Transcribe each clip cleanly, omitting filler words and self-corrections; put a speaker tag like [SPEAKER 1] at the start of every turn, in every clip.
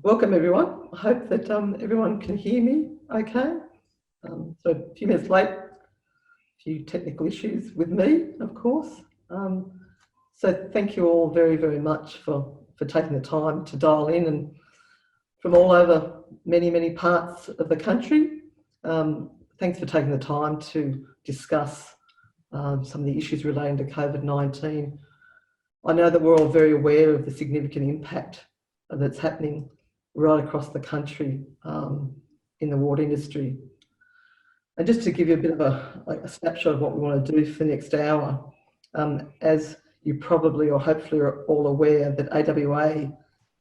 [SPEAKER 1] Welcome everyone. I hope that everyone can hear me okay. So a few minutes late, a few technical issues with me, of course. So thank you all very, very much for taking the time to dial in, and from all over many, many parts of the country. Thanks for taking the time to discuss some of the issues relating to COVID-19. I know that we're all very aware of the significant impact that's happening right across the country in the water industry. And just to give you a bit of a snapshot of what we want to do for the next hour, as you probably or hopefully are all aware, that AWA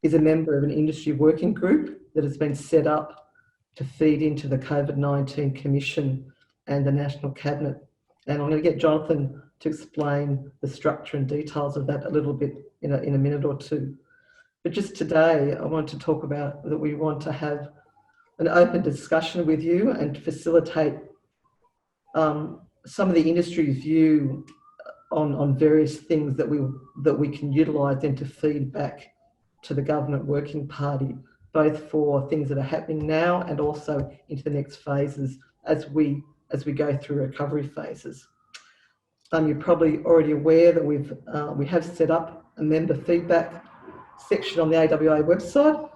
[SPEAKER 1] is a member of an industry working group that has been set up to feed into the COVID-19 Commission and the National Cabinet. And I'm going to get Jonathan to explain the structure and details of that a little bit in a minute or two. But just today, I want to talk about that we want to have an open discussion with you and to facilitate some of the industry's view on various things that we can utilise then to feed back to the government working party, both for things that are happening now and also into the next phases as we go through recovery phases. You're probably already aware that we have set up a member feedback section on the AWA website,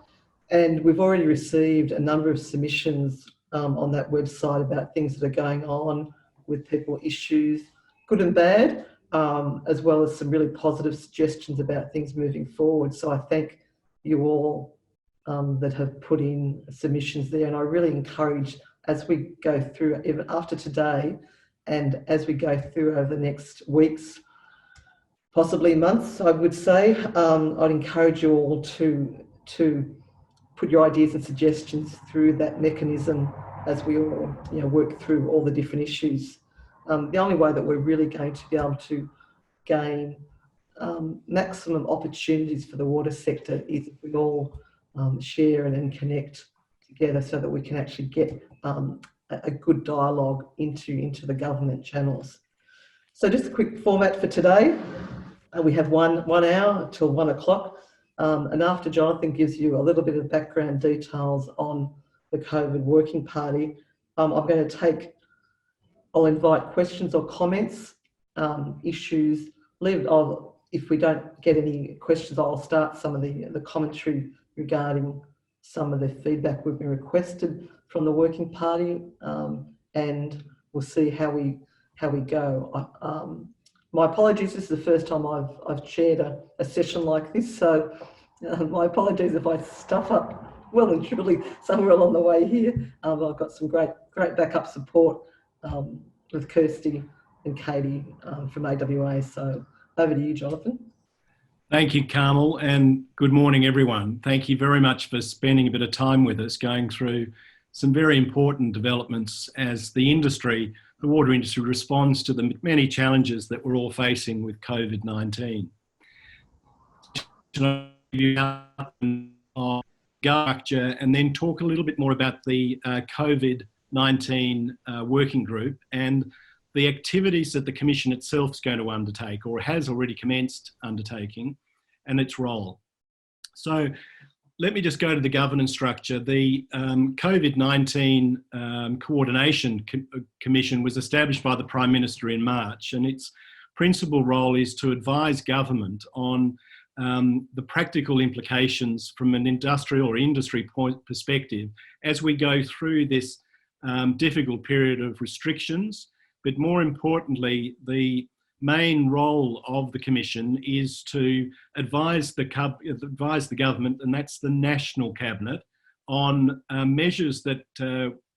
[SPEAKER 1] and we've already received a number of submissions on that website about things that are going on with people, issues, good and bad, as well as some really positive suggestions about things moving forward. So I thank you all that have put in submissions there, and I really encourage, as we go through, even after today, and as we go through over the next weeks, possibly months, I would say, I'd encourage you all to put your ideas and suggestions through that mechanism as we all work through all the different issues. The only way that we're really going to be able to gain maximum opportunities for the water sector is if we all share and connect together, so that we can actually get a good dialogue into the government channels. So just a quick format for today. We have one hour till 1 o'clock, and after Jonathan gives you a little bit of background details on the COVID working party, I'll invite questions or comments, issues. If we don't get any questions, I'll start some of the commentary regarding some of the feedback we've been requested from the working party, and we'll see how we go. My apologies, this is the first time I've chaired a session like this, so my apologies if I stuff up well and truly somewhere along the way here. I've got some great backup support with Kirsty and Katie from AWA. So over to you, Jonathan.
[SPEAKER 2] Thank you, Carmel, and good morning, everyone. Thank you very much for spending a bit of time with us, going through some very important developments as the water industry responds to the many challenges that we're all facing with COVID-19. Structure, and then talk a little bit more about the COVID-19 working group and the activities that the Commission itself is going to undertake, or has already commenced undertaking, and its role. So let me just go to the governance structure. The COVID-19 Coordination Commission was established by the Prime Minister in March, and its principal role is to advise government on the practical implications from an industrial or industry perspective as we go through this difficult period of restrictions. But more importantly, the main role of the Commission is to advise the government, and that's the National Cabinet, on measures that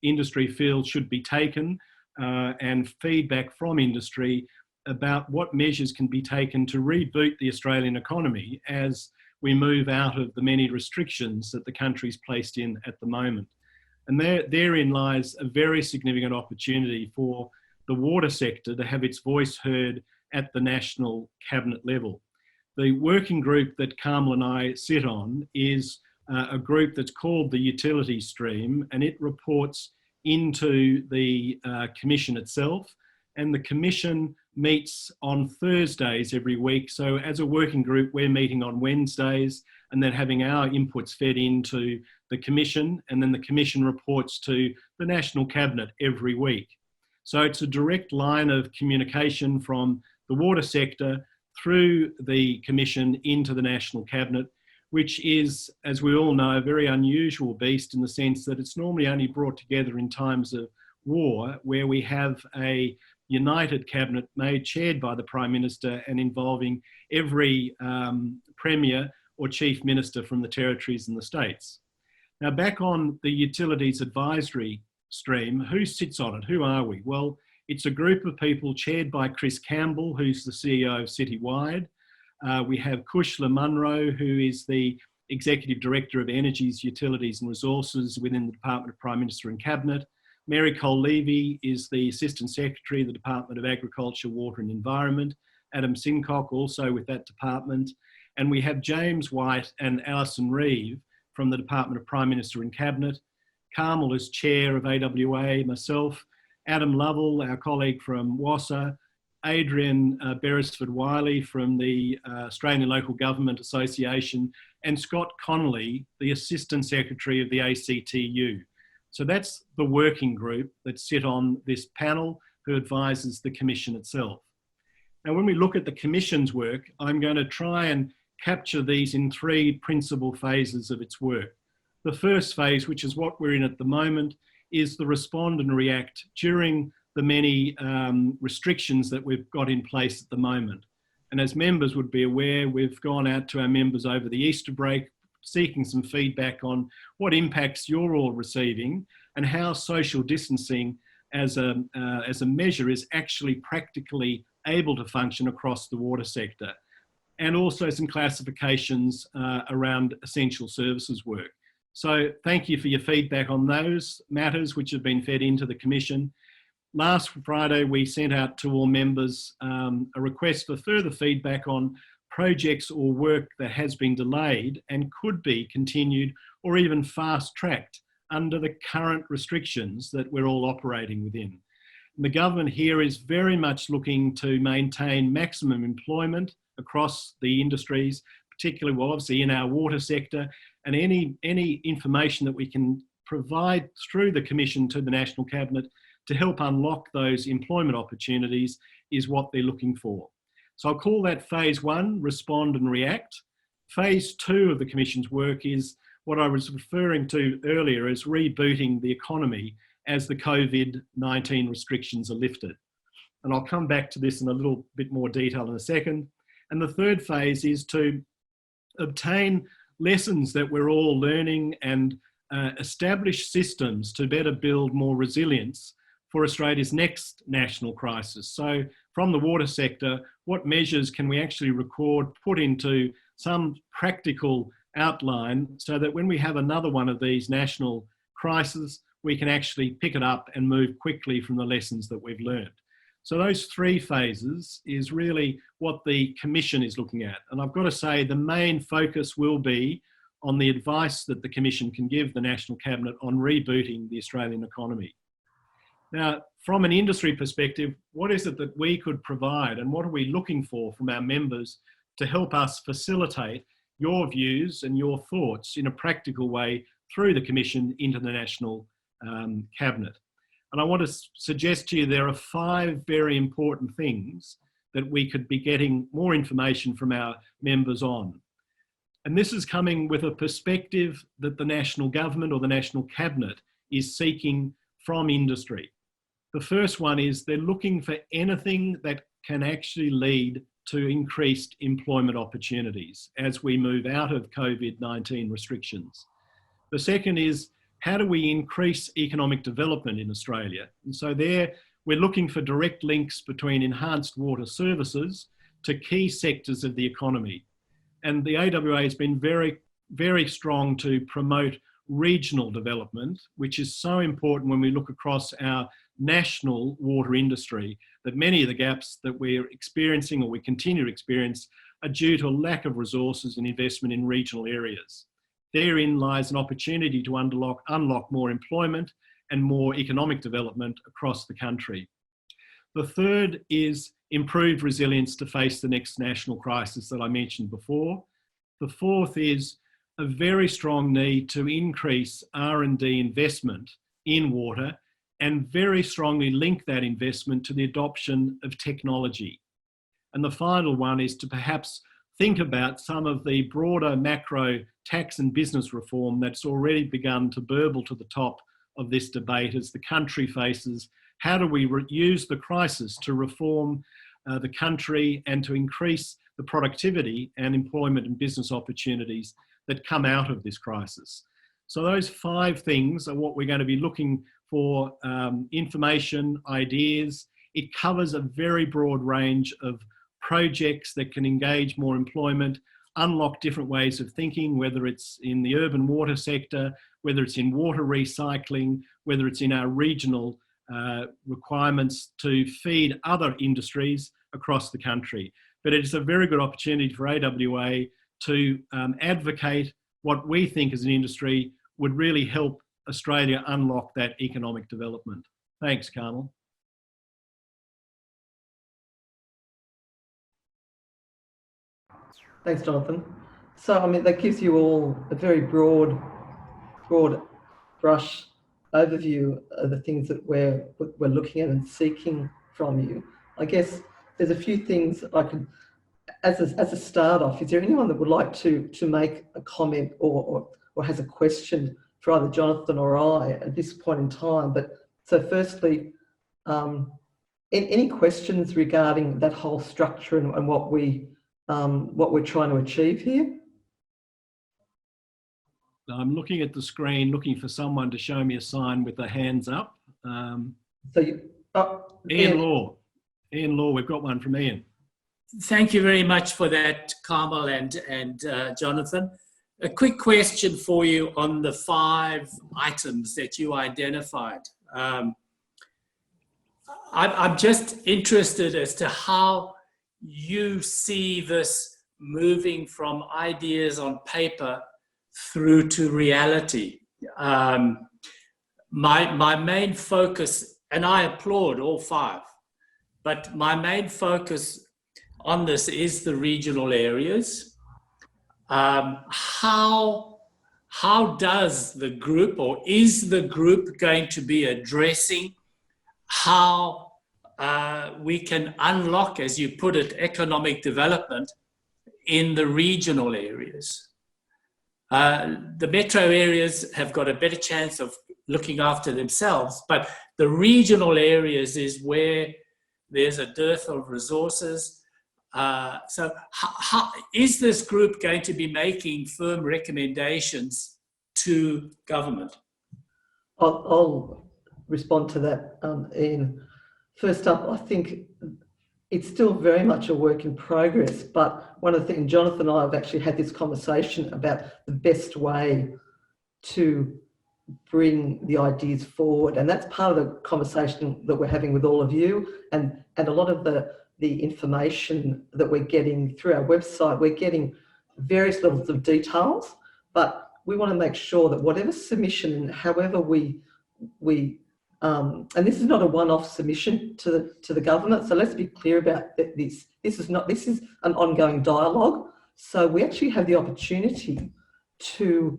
[SPEAKER 2] industry feels should be taken, and feedback from industry about what measures can be taken to reboot the Australian economy as we move out of the many restrictions that the country's placed in at the moment. And therein lies a very significant opportunity for the water sector to have its voice heard at the National Cabinet level. The working group that Carmel and I sit on is a group that's called the Utility Stream, and it reports into the Commission itself, and the Commission meets on Thursdays every week. So as a working group, we're meeting on Wednesdays and then having our inputs fed into the Commission, and then the Commission reports to the National Cabinet every week. So it's a direct line of communication from the water sector through the Commission into the National Cabinet, which is, as we all know, a very unusual beast in the sense that it's normally only brought together in times of war, where we have a united cabinet chaired by the Prime Minister and involving every Premier or Chief Minister from the territories and the states. Now, back on the Utilities Advisory stream, who sits on it? Who are we? Well, it's a group of people chaired by Chris Campbell, who's the CEO of Citywide. We have Kushla Munro, who is the Executive Director of Energies, Utilities and Resources within the Department of Prime Minister and Cabinet. Mary Cole-Levy is the Assistant Secretary of the Department of Agriculture, Water and Environment. Adam Sincock also with that department. And we have James White and Alison Reeve from the Department of Prime Minister and Cabinet. Carmel is Chair of AWA, myself. Adam Lovell, our colleague from WASA. Adrian Beresford-Wiley from the Australian Local Government Association. And Scott Connolly, the Assistant Secretary of the ACTU. So that's the working group that sit on this panel who advises the Commission itself. Now, when we look at the Commission's work, I'm going to try and capture these in three principal phases of its work. The first phase, which is what we're in at the moment, is the respond and react during the many restrictions that we've got in place at the moment. And as members would be aware, we've gone out to our members over the Easter break, seeking some feedback on what impacts you're all receiving and how social distancing as a measure is actually practically able to function across the water sector. And also some classifications around essential services work. So thank you for your feedback on those matters which have been fed into the Commission. Last Friday, we sent out to all members a request for further feedback on projects or work that has been delayed and could be continued or even fast-tracked under the current restrictions that we're all operating within. And the government here is very much looking to maintain maximum employment across the industries, particularly, well, obviously in our water sector, and any information that we can provide through the Commission to the National Cabinet to help unlock those employment opportunities is what they're looking for. So I'll call that phase one, respond and react. Phase two of the Commission's work is what I was referring to earlier as rebooting the economy as the COVID-19 restrictions are lifted. And I'll come back to this in a little bit more detail in a second. And the third phase is to obtain lessons that we're all learning and establish systems to better build more resilience for Australia's next national crisis. So from the water sector, what measures can we actually record, put into some practical outline so that when we have another one of these national crises, we can actually pick it up and move quickly from the lessons that we've learned. So those three phases is really what the Commission is looking at. And I've got to say the main focus will be on the advice that the Commission can give the National Cabinet on rebooting the Australian economy. Now, from an industry perspective, what is it that we could provide and what are we looking for from our members to help us facilitate your views and your thoughts in a practical way through the Commission into the National Cabinet? And I want to suggest to you there are 5 very important things that we could be getting more information from our members on. And this is coming with a perspective that the National Government or the National Cabinet is seeking from industry. The first one is they're looking for anything that can actually lead to increased employment opportunities as we move out of COVID-19 restrictions. The second is, how do we increase economic development in Australia? And so there, we're looking for direct links between enhanced water services to key sectors of the economy. And the AWA has been very, very strong to promote regional development, which is so important when we look across our national water industry, that many of the gaps that we're experiencing or we continue to experience are due to a lack of resources and investment in regional areas. Therein lies an opportunity to unlock more employment and more economic development across the country. The third is improved resilience to face the next national crisis that I mentioned before. The fourth is a very strong need to increase R&D investment in water and very strongly link that investment to the adoption of technology. And the final one is to perhaps think about some of the broader macro tax and business reform that's already begun to burble to the top of this debate as the country faces how do we use the crisis to reform the country and to increase the productivity and employment and business opportunities that come out of this crisis. So those 5 things are what we're going to be looking for: information, ideas. It covers a very broad range of projects that can engage more employment, unlock different ways of thinking, whether it's in the urban water sector, whether it's in water recycling, whether it's in our regional requirements to feed other industries across the country. But it's a very good opportunity for AWA to advocate what we think as an industry would really help Australia unlock that economic development. Thanks, Carmel.
[SPEAKER 1] Thanks, Jonathan. So, I mean, that gives you all a very broad brush overview of the things that we're looking at and seeking from you. I guess there's a few things I could, as a start off, is there anyone that would like to make a comment or has a question for either Jonathan or I at this point in time? But so firstly, any questions regarding that whole structure and what we're trying to achieve here?
[SPEAKER 2] I'm looking at the screen, looking for someone to show me a sign with the hands up. Ian Law. Ian Law, we've got one from Ian.
[SPEAKER 3] Thank you very much for that, Carmel and Jonathan. A quick question for you on the 5 items that you identified. I'm just interested as to how you see this moving from ideas on paper through to reality. My main focus, and I applaud all 5, but my main focus on this is the regional areas. How does the group, or is the group going to be addressing how we can unlock, as you put it, economic development in the regional areas? The metro areas have got a better chance of looking after themselves, but the regional areas is where there's a dearth of resources. So how is this group going to be making firm recommendations to government?
[SPEAKER 1] I'll respond to that, Ian. First up, I think it's still very much a work in progress, but one of the things, Jonathan and I have actually had this conversation about the best way to bring the ideas forward, and that's part of the conversation that we're having with all of you, and a lot of the information that we're getting through our website. We're getting various levels of details, but we want to make sure that whatever submission, however we and this is not a one-off submission to the government, so let's be clear about this. This is an ongoing dialogue. So we actually have the opportunity to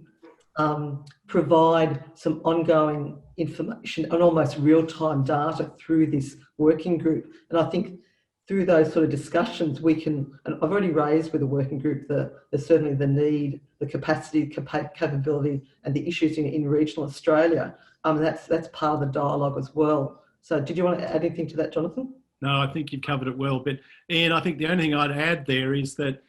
[SPEAKER 1] provide some ongoing information and almost real-time data through this working group. And I think through those sort of discussions, we can, and I've already raised with the working group certainly the need, the capacity, capability, and the issues in regional Australia. That's part of the dialogue as well. So did you want to add anything to that, Jonathan?
[SPEAKER 2] No, I think you've covered it well. But Ian, I think the only thing I'd add there is that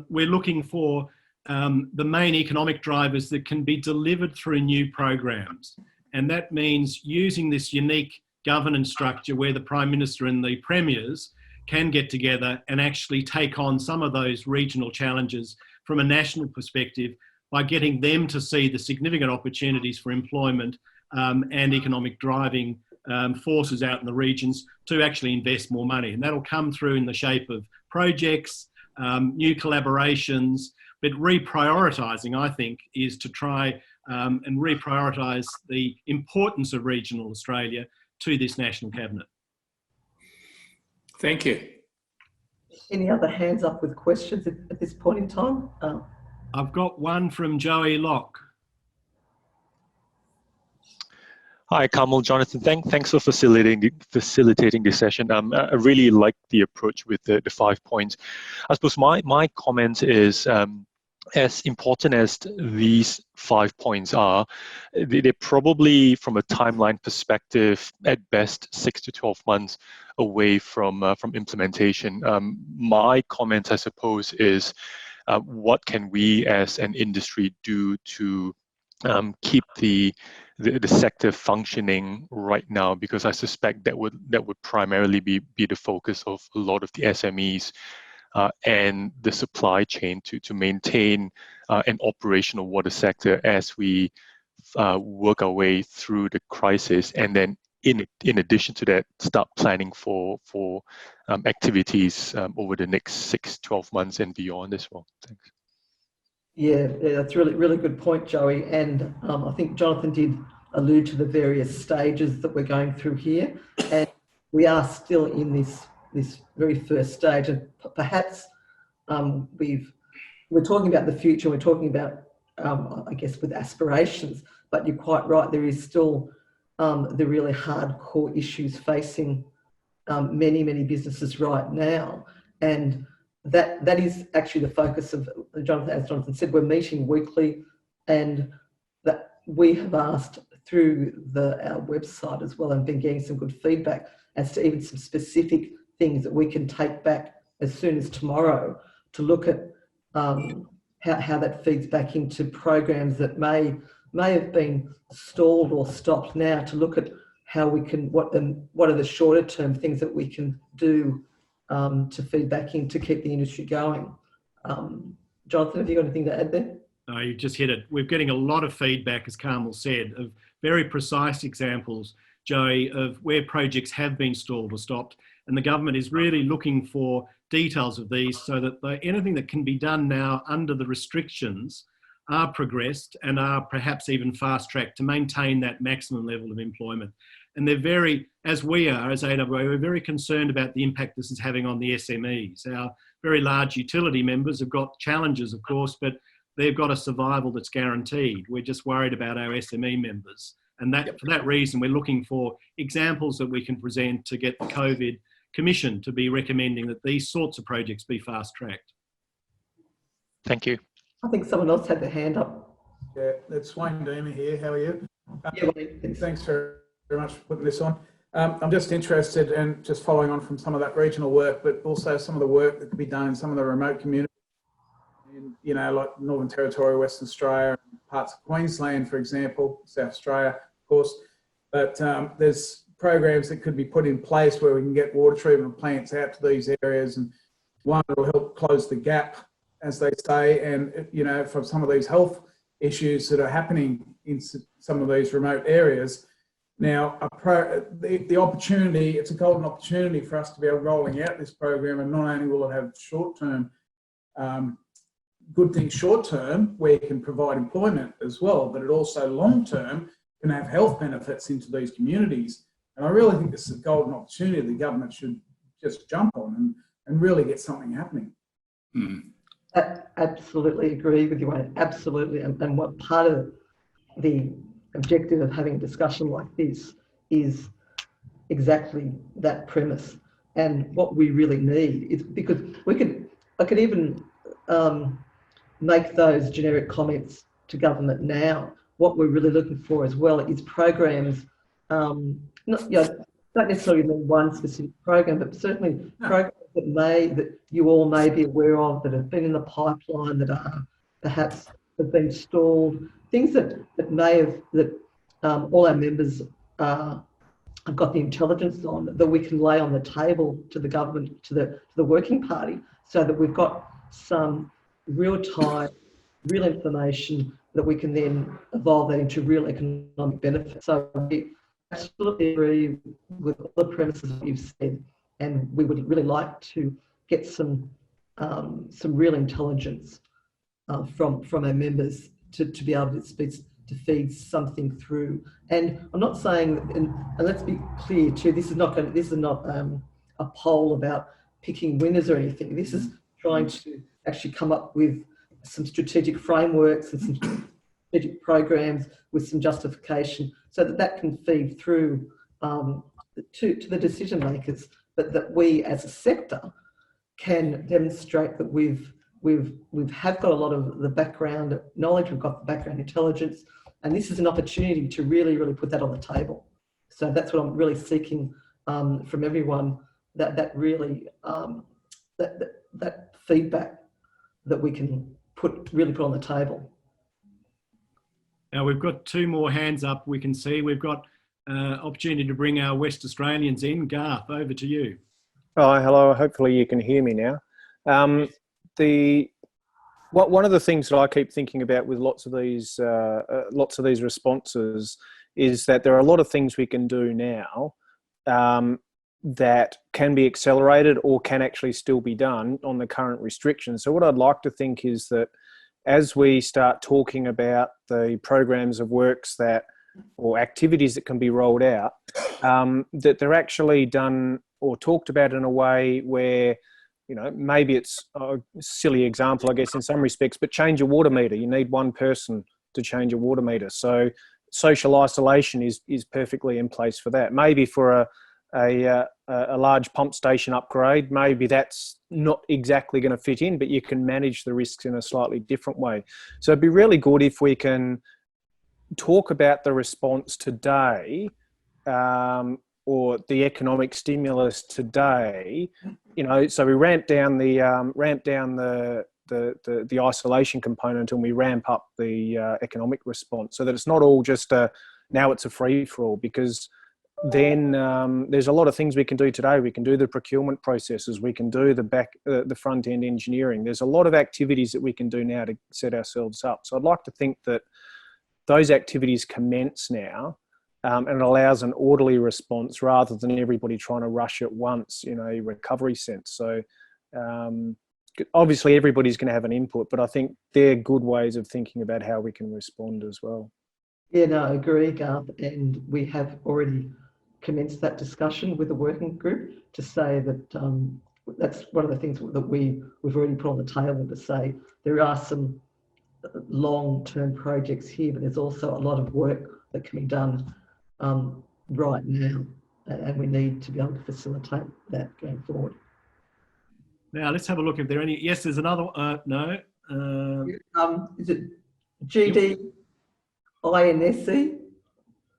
[SPEAKER 2] we're looking for the main economic drivers that can be delivered through new programs. And that means using this unique governance structure where the Prime Minister and the Premiers can get together and actually take on some of those regional challenges from a national perspective by getting them to see the significant opportunities for employment and economic driving forces out in the regions to actually invest more money. And that'll come through in the shape of projects, new collaborations, but reprioritising, I think, is to try and reprioritise the importance of regional Australia to this National Cabinet.
[SPEAKER 3] Thank you.
[SPEAKER 1] Any other hands up with questions at this point in time?
[SPEAKER 2] I've got one from Joey Locke.
[SPEAKER 4] Hi, Carmel, Jonathan. Thanks for facilitating this session. I really like the approach with the 5 points. I suppose my comment is, as important as these 5 points are, they're probably, from a timeline perspective, at best 6 to 12 months away from implementation. My comment, I suppose, is what can we as an industry do to keep the sector functioning right now, because I suspect that would primarily be the focus of a lot of the SMEs and the supply chain to maintain an operational water sector as we work our way through the crisis, and then in addition to that, start planning for activities over the next 6-12 months and beyond as well. Thanks.
[SPEAKER 1] Yeah, that's really good point, Joey. And I think Jonathan did allude to the various stages that we're going through here, and we are still in this very first stage. And perhaps we're talking about the future. We're talking about, I guess, with aspirations. But you're quite right. There is still the really hardcore issues facing many businesses right now, and that is actually the focus of Jonathan. As Jonathan said, we're meeting weekly, and that we have asked through our website as well, and been getting some good feedback as to even some specific things that we can take back as soon as tomorrow to look at how that feeds back into programs that may have been stalled or stopped now, to look at how we can, what are the shorter term things that we can do to feed back in to keep the industry going. Jonathan, have you got anything to add there?
[SPEAKER 2] No, you just hit it. We're getting a lot of feedback, as Carmel said, of very precise examples, Joey, of where projects have been stalled or stopped. And the government is really looking for details of these so that anything that can be done now under the restrictions are progressed and are perhaps even fast-tracked to maintain that maximum level of employment. And they're very, as we are, as AWA, we're very concerned about the impact this is having on the SMEs. Our very large utility members have got challenges, of course, but they've got a survival that's guaranteed. We're just worried about our SME members. And for that reason, we're looking for examples that we can present to get the COVID Commission to be recommending that these sorts of projects be fast-tracked.
[SPEAKER 4] Thank you.
[SPEAKER 1] I think someone else had their hand up.
[SPEAKER 5] Yeah, it's Wayne Deemer here. How are you?
[SPEAKER 1] Yeah, Wayne,
[SPEAKER 5] thanks very much for putting this on. I'm just interested in just following on from some of that regional work, but also some of the work that could be done in some of the remote communities, in, like Northern Territory, Western Australia, parts of Queensland, for example, South Australia, of course. But there's programs that could be put in place where we can get water treatment plants out to these areas, and one that will help close the gap, as they say, and from some of these health issues that are happening in some of these remote areas. Now, the opportunity, it's a golden opportunity for us to be rolling out this program, and not only will it have short-term, good things short-term, where you can provide employment as well, but it also long-term can have health benefits into these communities. And I really think this is a golden opportunity the government should just jump on and really get something happening.
[SPEAKER 3] Mm.
[SPEAKER 1] I absolutely agree with you, Wayne. Absolutely. And what part of the objective of having a discussion like this is exactly that premise. And what we really need is, because I could even make those generic comments to government now. What we're really looking for as well is programs, not necessarily one specific program, but certainly programs that you all may be aware of, that have been in the pipeline, that are perhaps have been stalled, things that may have, that all our members have got the intelligence on, that we can lay on the table to the government, to the working party, so that we've got some real-time, real information that we can then evolve that into real economic benefit. So we absolutely agree with all the premises that you've said, and we would really like to get some real intelligence from our members to be able to feed something through. And I'm not saying, and let's be clear too, this is not a poll about picking winners or anything. This is trying to actually come up with some strategic frameworks and some strategic programs with some justification so that that can feed through to the decision makers, but that we as a sector can demonstrate that we've got a lot of the background knowledge, we've got the background intelligence, and this is an opportunity to really, really put that on the table. So that's what I'm really seeking from everyone, that really that feedback that we can really put on the table.
[SPEAKER 2] Now we've got 2 more hands up. We can see we've got opportunity to bring our West Australians in. Garth, over to you.
[SPEAKER 6] Oh, hello. Hopefully you can hear me now. One of the things that I keep thinking about with lots of these responses is that there are a lot of things we can do now that can be accelerated or can actually still be done on the current restrictions. So what I'd like to think is that as we start talking about the programs of works or activities that can be rolled out, that they're actually done or talked about in a way where, maybe it's a silly example, I guess, in some respects, but change a water meter. You need one person to change a water meter. So social isolation is perfectly in place for that. Maybe for a large pump station upgrade, maybe that's not exactly going to fit in, but you can manage the risks in a slightly different way. So it'd be really good if we can talk about the response today, or the economic stimulus today. So we ramp down the isolation component, and we ramp up the economic response, so that it's not all just now it's a free for all, because then there's a lot of things we can do today. We can do the procurement processes, we can do the front end engineering. There's a lot of activities that we can do now to set ourselves up. So I'd like to think that those activities commence now, and it allows an orderly response rather than everybody trying to rush at once in a recovery sense. So obviously everybody's going to have an input, but I think they're good ways of thinking about how we can respond as well.
[SPEAKER 1] Yeah, no, I agree, Garth, and we have already commenced that discussion with the working group to say that that's one of the things that we've already put on the table, to say there are some long-term projects here, but there's also a lot of work that can be done right now, and we need to be able to facilitate that going forward.
[SPEAKER 2] Now let's have a look if there are any. Yes, there's another. No.
[SPEAKER 1] Is it GDINSE?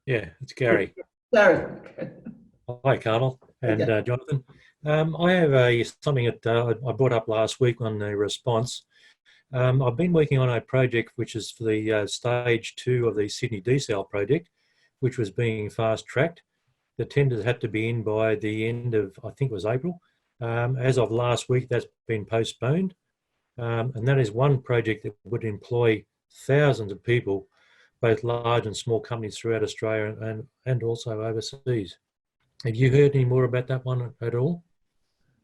[SPEAKER 7] Yeah, it's Gary.
[SPEAKER 1] Gary.
[SPEAKER 7] Hi, Carmel and Jonathan. I have something that I brought up last week on the response. I've been working on a project which is for the stage 2 of the Sydney desal project, which was being fast-tracked. The tenders had to be in by the end of, I think it was April. As of last week, that's been postponed. And that is one project that would employ thousands of people, both large and small companies throughout Australia and also overseas. Have you heard any more about that one at all?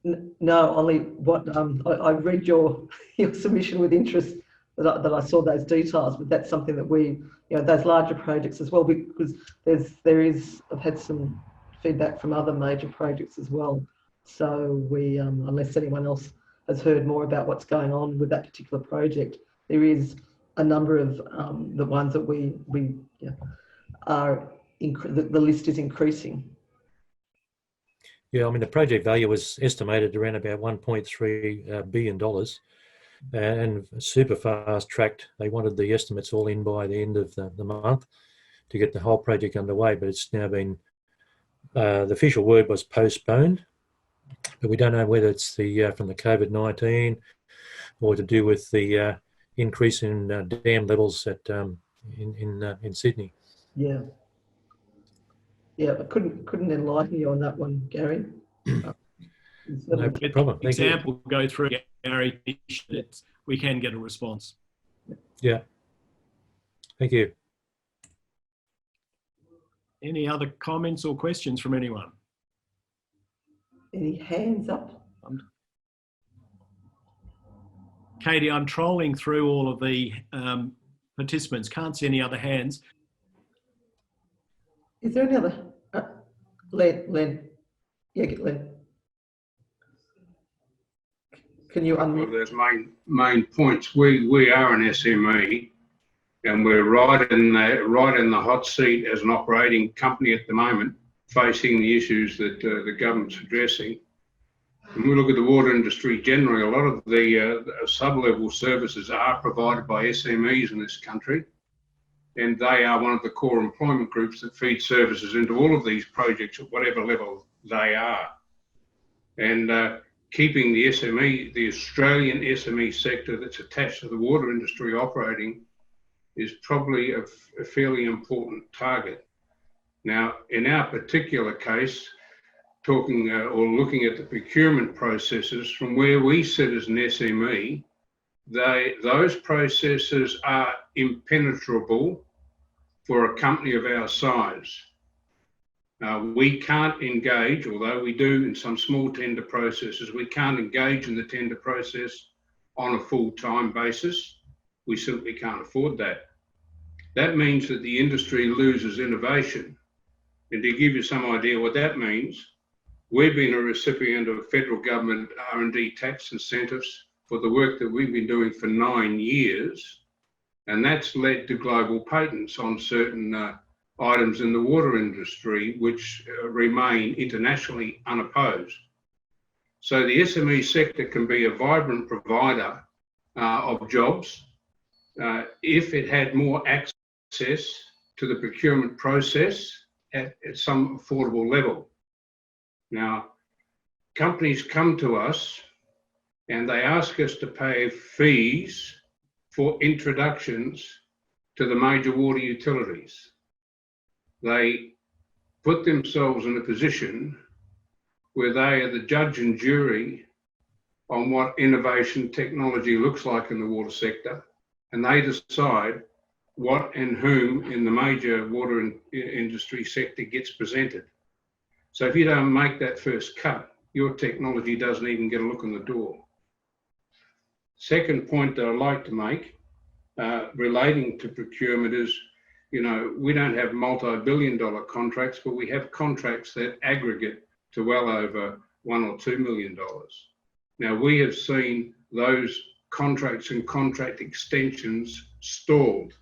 [SPEAKER 1] No, only what I read your submission with interest, that I saw those details, but that's something that we, those larger projects as well, because I've had some feedback from other major projects as well. So we, unless anyone else has heard more about what's going on with that particular project, there is a number of the ones that we are, the list is increasing.
[SPEAKER 7] Yeah, I mean, the project value was estimated around about $1.3 billion, and super fast tracked. They wanted the estimates all in by the end of the month to get the whole project underway, but it's now been, the official word was postponed, but we don't know whether it's from the COVID-19 or to do with the increase in dam levels in Sydney.
[SPEAKER 1] Yeah. Yeah, I couldn't enlighten you on that one, Gary.
[SPEAKER 7] No problem. Thank
[SPEAKER 2] Example, go through, Gary. We can get a response.
[SPEAKER 7] Yeah. Thank you.
[SPEAKER 2] Any other comments or questions from anyone?
[SPEAKER 1] Any hands up?
[SPEAKER 2] Katie, I'm trolling through all of the participants. Can't see any other hands.
[SPEAKER 1] Is there any other? Len. Yeah, get Len. Can you
[SPEAKER 8] One of
[SPEAKER 1] unmute?
[SPEAKER 8] those main points. We are an SME, and we're right in the hot seat as an operating company at the moment, facing the issues that the government's addressing. When we look at the water industry generally, a lot of the sub-level services are provided by SMEs in this country, and they are one of the core employment groups that feed services into all of these projects at whatever level they are. And keeping the SME, the Australian SME sector that's attached to the water industry operating is probably a fairly important target. Now, in our particular case, talking or looking at the procurement processes, from where we sit as an SME, those processes are impenetrable for a company of our size. We can't engage, although we do in some small tender processes, we can't engage in the tender process on a full-time basis. We simply can't afford that. That means that the industry loses innovation. And to give you some idea what that means, we've been a recipient of federal government R&D tax incentives for the work that we've been doing for 9 years. And that's led to global patents on certain items in the water industry, which remain internationally unopposed. So the SME sector can be a vibrant provider of jobs if it had more access to the procurement process at some affordable level. Now, companies come to us and they ask us to pay fees for introductions to the major water utilities. They put themselves in a position where they are the judge and jury on what innovation technology looks like in the water sector, and they decide what and whom in the major water industry sector gets presented. So if you don't make that first cut, your technology doesn't even get a look in the door. Second point that I'd like to make relating to procurement is, you know, we don't have multi-billion-dollar contracts, but we have contracts that aggregate to well over $1 or $2 million. Now, we have seen those contracts and contract extensions stalled,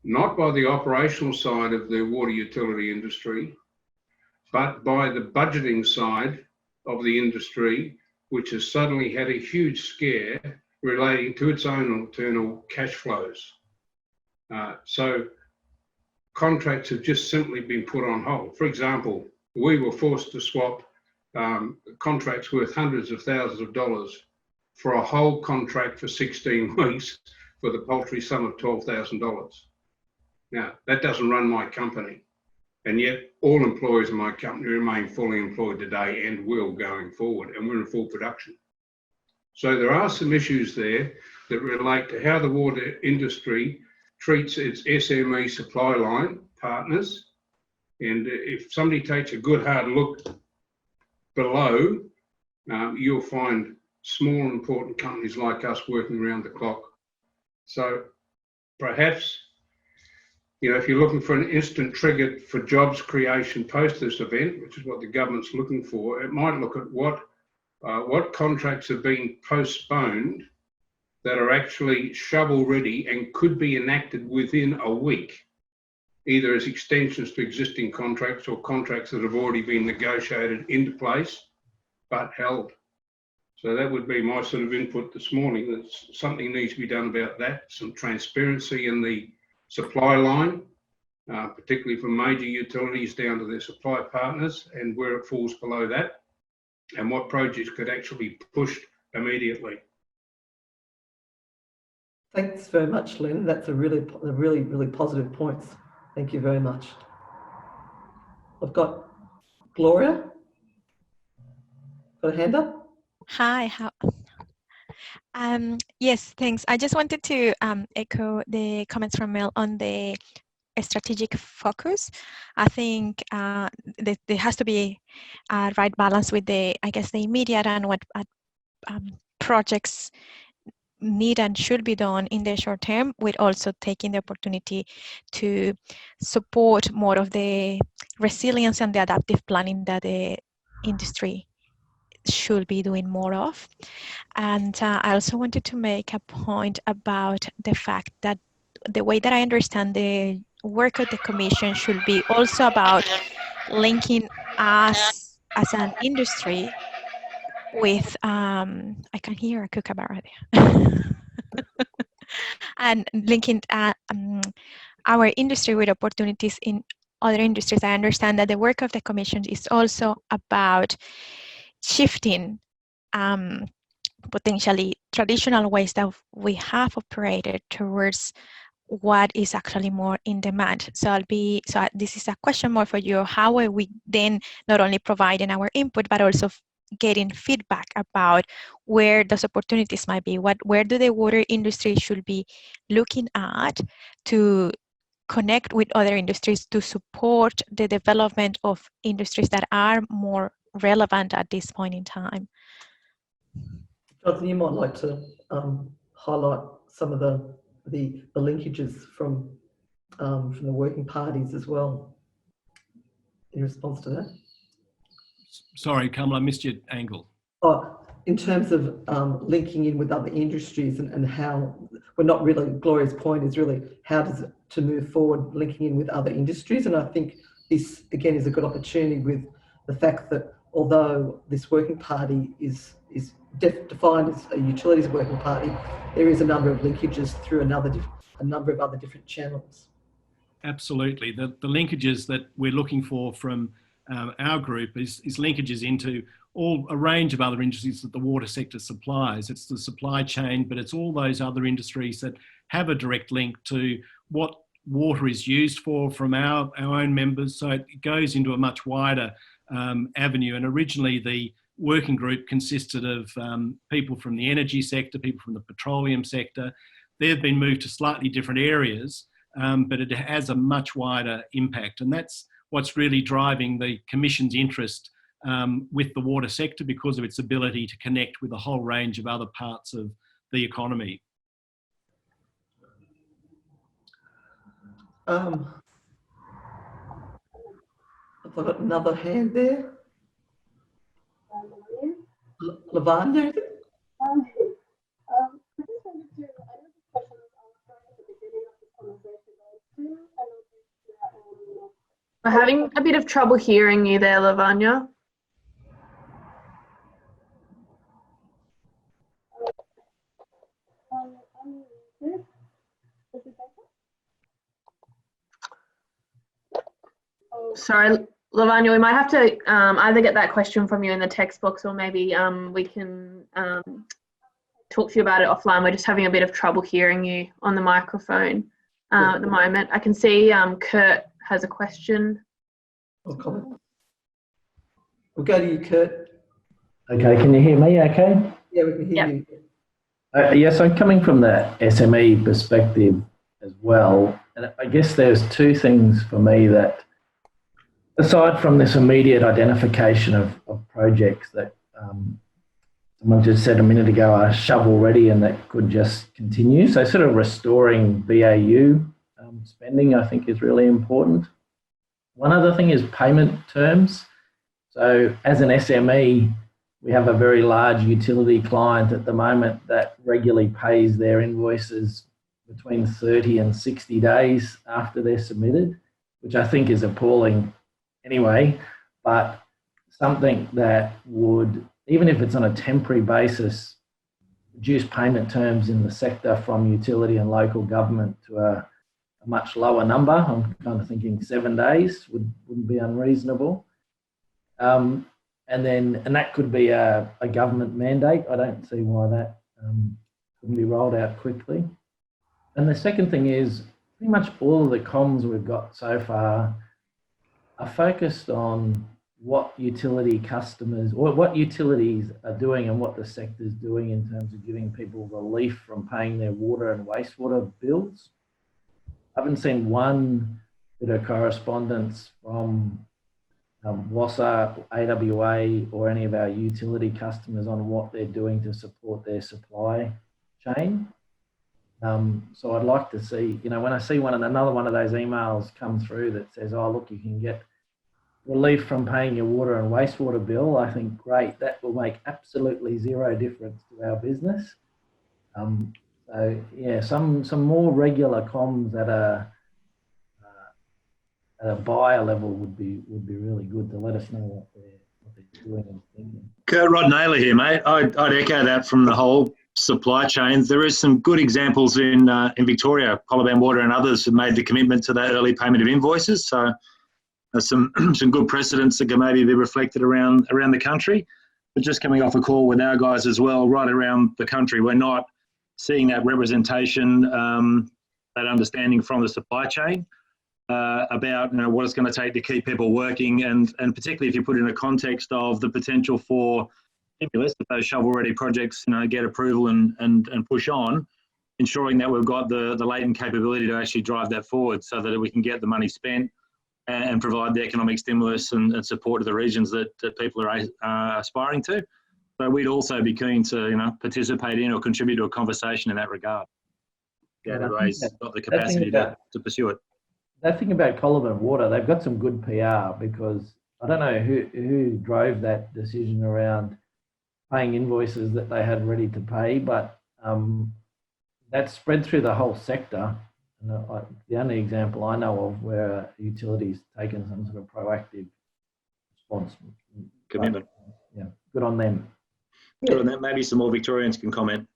[SPEAKER 8] not by the operational side of the water utility industry, but by the budgeting side of the industry, which has suddenly had a huge scare relating to its own internal cash flows. So contracts have just simply been put on hold. For example, we were forced to swap contracts worth hundreds of thousands of dollars for a whole contract for 16 weeks for the paltry sum of $12,000. Now, that doesn't run my company. And yet all employees in my company remain fully employed today and will going forward, and we're in full production. So there are some issues there that relate to how the water industry treats its SME supply line partners. And if somebody takes a good hard look below, you'll find small important companies like us working around the clock. So perhaps, you know, if you're looking for an instant trigger for jobs creation post this event, which is what the government's looking for, it might look at what contracts have been postponed that are actually shovel ready and could be enacted within a week, either as extensions to existing contracts or contracts that have already been negotiated into place but held. So that would be my sort of input this morning, that something needs to be done about that, some transparency in the supply line, particularly from major utilities down to their supply partners, and where it falls below that, and what projects could actually be pushed immediately.
[SPEAKER 1] Thanks very much, Len. That's a really positive points. Thank you very much. I've got Gloria. Got a hand up?
[SPEAKER 9] Hi. Yes, thanks. I just wanted to echo the comments from Mel on the strategic focus. I think there has to be a right balance with the immediate and what projects need and should be done in the short term, with also taking the opportunity to support more of the resilience and the adaptive planning that the industry should be doing more of. And I also wanted to make a point about the fact that the way that I understand the work of the Commission should be also about linking us as an industry with, I can hear a kookaburra there, and linking our industry with opportunities in other industries. I understand that the work of the Commission is also about shifting potentially traditional ways that we have operated towards what is actually more in demand. So this is a question more for you. How are we then not only providing our input, but also getting feedback about where those opportunities might be? Where do the water industry should be looking at to connect with other industries to support the development of industries that are more relevant at this point in time?
[SPEAKER 1] Jonathan, you might like to highlight some of the linkages from the working parties as well in response to that.
[SPEAKER 2] Sorry, Carmel, I missed your angle.
[SPEAKER 1] Oh, in terms of linking in with other industries and how we're not really, Gloria's point is really how does it to move forward linking in with other industries. And I think this again is a good opportunity with the fact that although this working party is defined as a utilities working party, there is a number of linkages through a number of other different channels.
[SPEAKER 2] Absolutely. The linkages that we're looking for from our group is linkages into a range of other industries that the water sector supplies. It's the supply chain, but it's all those other industries that have a direct link to what water is used for from our own members. So it goes into a much wider avenue. And originally the working group consisted of people from the energy sector, people from the petroleum sector. They've been moved to slightly different areas, but it has a much wider impact. And that's what's really driving the Commission's interest with the water sector, because of its ability to connect with a whole range of other parts of the economy.
[SPEAKER 1] Have I got another hand there? Lavanya?
[SPEAKER 10] We're having a bit of trouble hearing you there, Lavanya. Sorry, Lavanya, we might have to either get that question from you in the text box, or maybe we can talk to you about it offline. We're just having a bit of trouble hearing you on the microphone at the moment. I can see Kurt has a question.
[SPEAKER 1] Or comment. We'll go to you, Kurt.
[SPEAKER 11] Okay, can you hear me okay?
[SPEAKER 1] Yeah, we can hear you.
[SPEAKER 11] Yes, I'm coming from the SME perspective as well. And I guess there's two things for me that, aside from this immediate identification of projects that someone just said a minute ago are shovel ready and that could just continue. So sort of restoring BAU spending, I think, is really important. One other thing is payment terms. So as an SME, we have a very large utility client at the moment that regularly pays their invoices between 30 and 60 days after they're submitted, which I think is appalling anyway, but something that would, even if it's on a temporary basis, reduce payment terms in the sector from utility and local government to a much lower number. I'm kind of thinking 7 days wouldn't be unreasonable. And that could be a government mandate. I don't see why that couldn't be rolled out quickly. And the second thing is pretty much all of the comms we've got so far are focused on what utility customers, or what utilities are doing and what the sector's doing in terms of giving people relief from paying their water and wastewater bills. I haven't seen one bit of correspondence from WASA, AWA, or any of our utility customers on what they're doing to support their supply chain. So I'd like to see, when I see another one of those emails come through that says, oh, look, you can get relief from paying your water and wastewater bill, I think great. That will make absolutely zero difference to our business. So yeah, some more regular comms at a buyer level would be really good to let us know what they're doing and thinking.
[SPEAKER 12] Rod Naylor here, mate. I'd echo that from the whole supply chains. There is some good examples in Victoria. Colaban Water and others have made the commitment to that early payment of invoices. So there's some good precedents that can maybe be reflected around the country. But just coming off a call with our guys as well, right around the country, we're not seeing that representation, that understanding from the supply chain about what it's going to take to keep people working, and particularly if you put it in a context of the potential for stimulus, if those shovel-ready projects get approval and push on, ensuring that we've got the latent capability to actually drive that forward so that we can get the money spent and provide the economic stimulus and support to the regions that people are aspiring to. So we'd also be keen to participate in or contribute to a conversation in that regard. Yeah, everybody's got the capacity to pursue it.
[SPEAKER 11] That thing about Colaban Water, they've got some good PR, because I don't know who drove that decision around paying invoices that they had ready to pay, but that's spread through the whole sector. And the only example I know of where a utility's taken some sort of proactive response.
[SPEAKER 12] Commitment.
[SPEAKER 11] Yeah, good on them.
[SPEAKER 12] Good on that. Maybe some more Victorians can comment.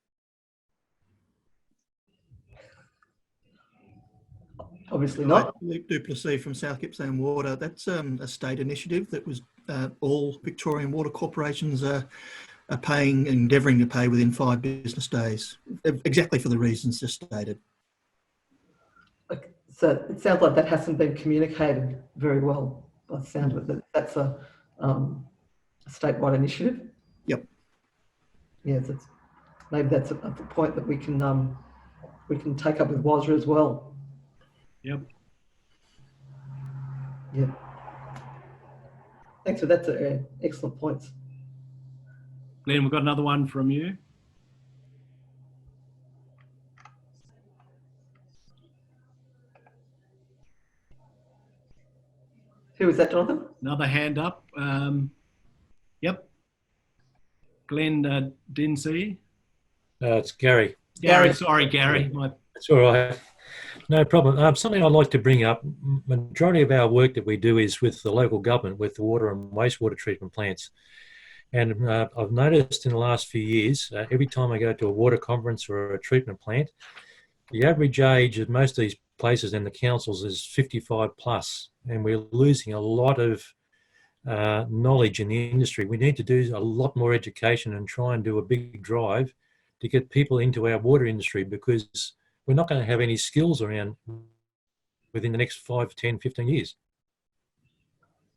[SPEAKER 1] Obviously not.
[SPEAKER 13] Luke Duplessis from South Gippsland Water. That's a state initiative that was all Victorian water corporations are paying, endeavouring to pay within 5 business days, exactly for the reasons just stated.
[SPEAKER 1] So it sounds like that hasn't been communicated very well by the sound of it. That's a statewide initiative.
[SPEAKER 13] Yep.
[SPEAKER 1] Yes, maybe that's a point that we can take up with WASRA as well.
[SPEAKER 2] Yep.
[SPEAKER 1] Yeah. Thanks for that. Excellent points.
[SPEAKER 2] Glenn, we've got another one from you.
[SPEAKER 1] Who is that, Jonathan?
[SPEAKER 2] Another hand up. Yep. Glenn didn't see.
[SPEAKER 7] It's Gary.
[SPEAKER 2] Gary, sorry, Gary.
[SPEAKER 7] That's all right. No problem. Something I'd like to bring up, majority of our work that we do is with the local government, with the water and wastewater treatment plants. And I've noticed in the last few years, every time I go to a water conference or a treatment plant, the average age of most of these places and the councils is 55 plus. And we're losing a lot of knowledge in the industry. We need to do a lot more education and try and do a big drive to get people into our water industry, because we're not going to have any skills around within the next 5, 10, 15 years.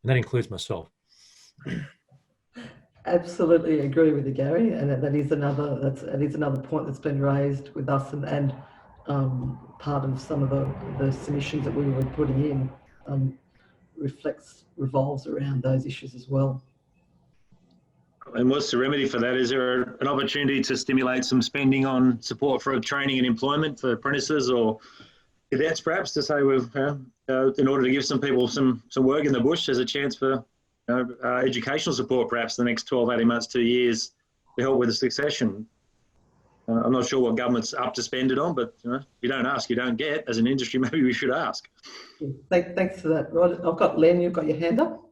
[SPEAKER 7] And that includes myself.
[SPEAKER 1] Absolutely agree with you, Gary. And that is another point that's been raised with us, and part of some of the submissions that we were putting in revolves around those issues as well.
[SPEAKER 12] And what's the remedy for that? Is there an opportunity to stimulate some spending on support for training and employment for apprentices or cadets, perhaps, to say in order to give some people some work in the bush, there's a chance for educational support, perhaps the next 12, 18 months, 2 years, to help with the succession. I'm not sure what government's up to spend it on, but if you don't ask, you don't get. As an industry, maybe we should ask.
[SPEAKER 1] Thanks for that, Rod. I've got Len, you've got your hand up.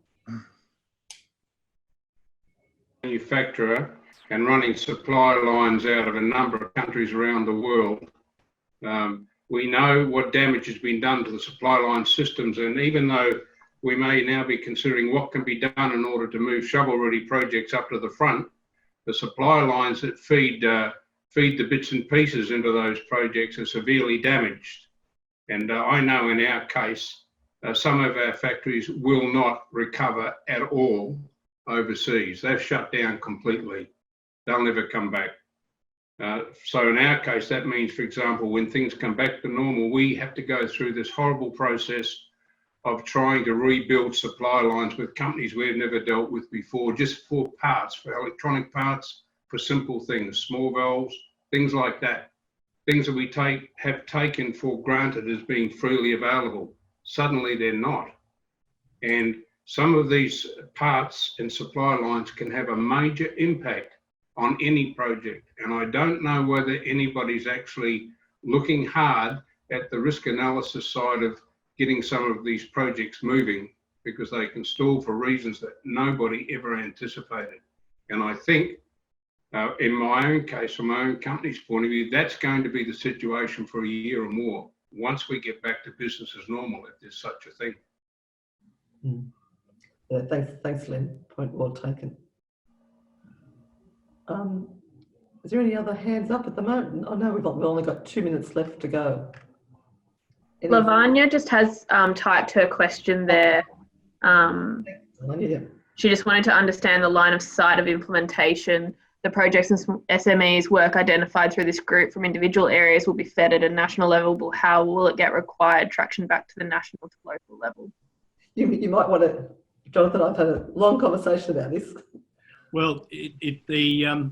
[SPEAKER 8] Manufacturer and running supply lines out of a number of countries around the world. We know what damage has been done to the supply line systems, and even though we may now be considering what can be done in order to move shovel-ready projects up to the front, the supply lines that feed the bits and pieces into those projects are severely damaged. And I know in our case, some of our factories will not recover at all overseas. They've shut down completely. They'll never come back. So in our case, that means, for example, when things come back to normal, we have to go through this horrible process of trying to rebuild supply lines with companies we've never dealt with before, just for parts, for electronic parts, for simple things, small valves, things like that. Things that we have taken for granted as being freely available. Suddenly they're not. And some of these parts and supply lines can have a major impact on any project. And I don't know whether anybody's actually looking hard at the risk analysis side of getting some of these projects moving, because they can stall for reasons that nobody ever anticipated. And I think, in my own case, from my own company's point of view, that's going to be the situation for a year or more once we get back to business as normal, if there's such a thing.
[SPEAKER 1] Yeah, thanks, Len. Point well taken. Is there any other hands up at the moment? I know we've only got 2 minutes left to go.
[SPEAKER 10] Lavanya just has typed her question there. She just wanted to understand the line of sight of implementation. The projects and SMEs work identified through this group from individual areas will be fed at a national level, but how will it get required traction back to the national to local level?
[SPEAKER 1] You might want to, Jonathan, I've had a long conversation about this.
[SPEAKER 2] Well, the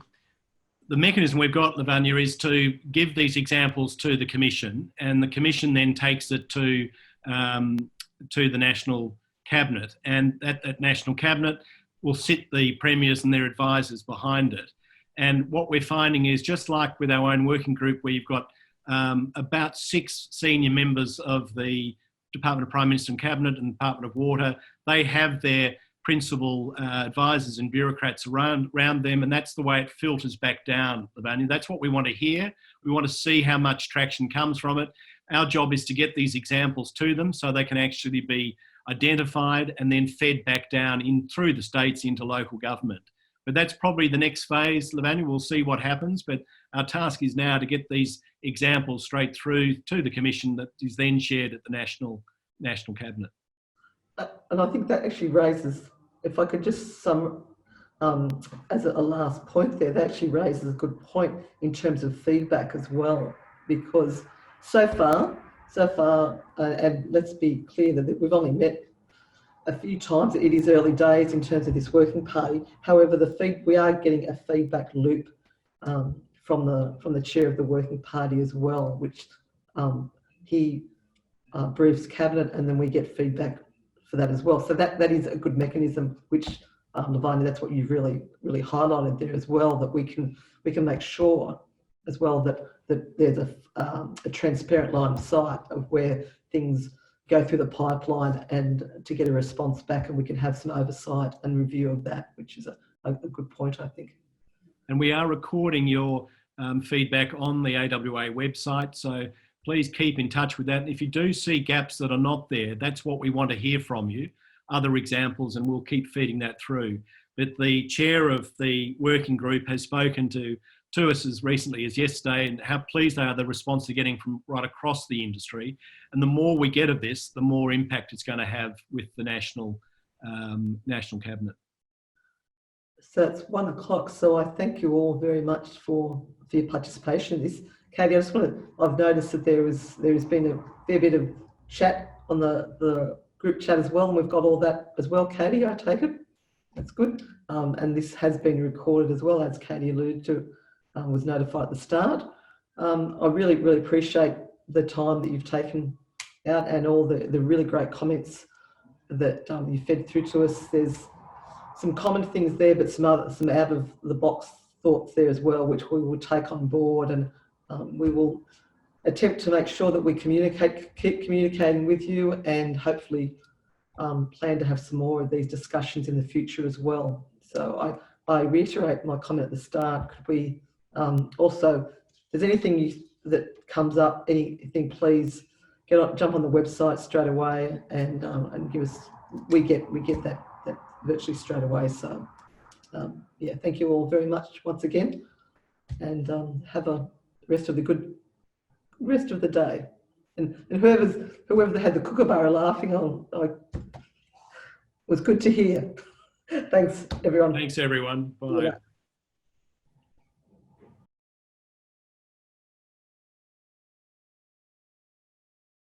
[SPEAKER 2] mechanism we've got, Lavanya, is to give these examples to the Commission, and the Commission then takes it to the National Cabinet, and that National Cabinet will sit the Premiers and their advisors behind it. And what we're finding is, just like with our own working group, where you've got about 6 senior members of the Department of Prime Minister and Cabinet and Department of Water, they have their principal advisors and bureaucrats around them, and that's the way it filters back down, Lavanya. That's what we want to hear. We want to see how much traction comes from it. Our job is to get these examples to them so they can actually be identified and then fed back down in through the states into local government. But that's probably the next phase, Lavanya. We'll see what happens, but our task is now to get these examples straight through to the Commission that is then shared at the National Cabinet.
[SPEAKER 1] And I think that actually raises, if I could just as a last point there, that actually raises a good point in terms of feedback as well, because so far, and let's be clear that we've only met a few times. It is early days in terms of this working party. However, we are getting a feedback loop from the chair of the working party as well, which he briefs cabinet, and then we get feedback for that as well. So that is a good mechanism, which Lavanya, that's what you've really highlighted there as well, that we can make sure as well that there's a transparent line of sight of where things go through the pipeline and to get a response back, and we can have some oversight and review of that, which is a good point, I think.
[SPEAKER 2] And we are recording your feedback on the AWA website, so please keep in touch with that. And if you do see gaps that are not there, that's what we want to hear from you, other examples, and we'll keep feeding that through. But the chair of the working group has spoken to us as recently as yesterday, and how pleased they are the response they're getting from right across the industry. And the more we get of this, the more impact it's going to have with the National Cabinet.
[SPEAKER 1] So it's 1 o'clock. So I thank you all very much for your participation in this. Katie, I've noticed that there has been a fair bit of chat on the group chat as well, and we've got all that as well. Katie, I take it? That's good. And this has been recorded as well, as Katie alluded to, was notified at the start. I really appreciate the time that you've taken out and all the really great comments that you fed through to us. There's some common things there, but some out of the box thoughts there as well, which we will take on board, and we will attempt to make sure that we keep communicating with you, and hopefully plan to have some more of these discussions in the future as well. So I reiterate my comment at the start. Could we also, if there's anything that comes up, anything, please jump on the website straight away and give us. We get that virtually straight away. So yeah, thank you all very much once again, and have a rest of the day. And whoever had the kookaburra laughing on, was good to hear. Thanks everyone.
[SPEAKER 2] Thanks everyone. Bye.
[SPEAKER 1] Yeah.